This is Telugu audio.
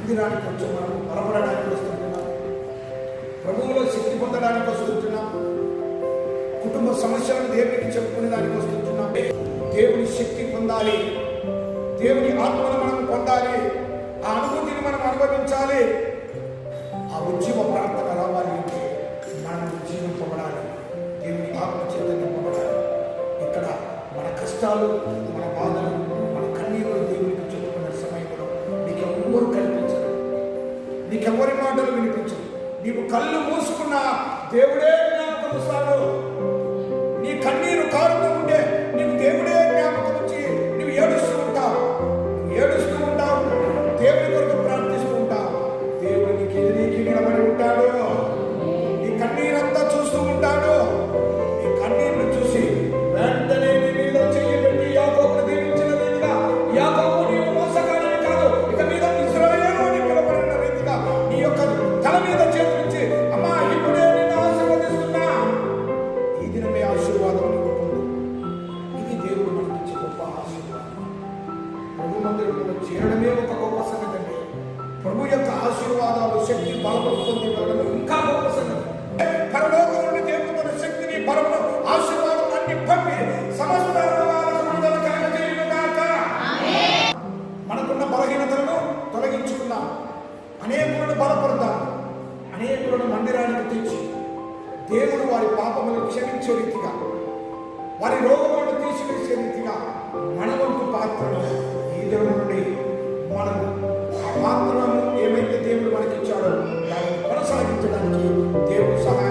మందిరానికి వచ్చి మనం బలపడడానికి వస్తుంటున్నాం, ప్రభువులో శక్తి పొందడానికి వస్తుంటున్నాం, కుటుంబ సమస్యలను దేవునికి చెప్పుకునే దానికి వస్తుంటున్నాం. దేవుని శక్తి పొందాలి, దేవుని ఆత్మను మనం పొందాలి, ఆ అనుభూతిని మనం అనుభవించాలి. ఆ ఉద్యమ ప్రార్థన రావాలి అంటే మనం జీవింపబడాలి, దేవుని ఆత్మ చేత నింపబడాలి. ఇక్కడ మన కష్టాలు, మన బాధలు, మన కన్నీరు దేవునికి చెప్పుకునే సమయంలో నీకెవ్వరు కనిపించరు, నీకెవరి మాటలు వినిపించరు. నీవు కళ్ళు మూసుకున్న దేవుడే జ్ఞాపకం వస్తాడు. నీ కన్నీరు కారుతూ ఉంటే నీవు దేవుడే జ్ఞాపకం వచ్చి నువ్వు ఏడుస్తూ ఉంటావు, దేవుని కొరకు ప్రార్థిస్తూ ఉంటావు. దేవుడు నీకు ఎదురీకి నిలబడి ఉంటాడు, నీ కన్నీరంతా చూస్తూ ఉంటాడు. నీ కన్నీరును చూసి వెంటనే నీ మీద చెయ్యి పెట్టి యాకోబును దీవించిన రీతిగా, యాకోబు నీవు మోసగాడివి కాదు, ఇక మీద ఇశ్రాయేలు అని పిలువబడిన రీతిగా నీ యొక్క తల మీద చేతులిచ్చి అమ్మా ఇప్పుడే నేను ఆశీర్వదిస్తున్నా, ఈ దినమే ఆశీర్వాదం నీకు పొందు. ఇది దేవుడు మనకిచ్చే గొప్ప ఆశీర్వాదం. ప్రభు మందిరంలో చేరడమే ఒక గొప్ప సంగతి అండి. ప్రభు యొక్క ఆశీర్వాదాలు, శక్తి, బలము పొంది వెళ్ళడం ఇంకా గొప్ప సంగతి. పరలోకం నుండి దేవుడు తన శక్తిని, బలమును, ఆశీర్వాదం అన్ని పంపి సమస్త విడుదల కలగజేయుగాక. మనకున్న బలహీనతలను తొలగించుకుందాం, అనేకులను బలపడదాం, అనేకులను మందిరానికి తెచ్చి దేవుడు వారి పాపములను క్షమించే రీతిగా, వారి రోగములను తీసివేసే రీతిగా మన వంతు పాత్రను ఈ దేవుడి నుండి మనము ఆ పాత్రను ఏమైతే దేవుడు మనకిచ్చాడో దాన్ని కొనసాగించడానికి దేవుడు సహాయం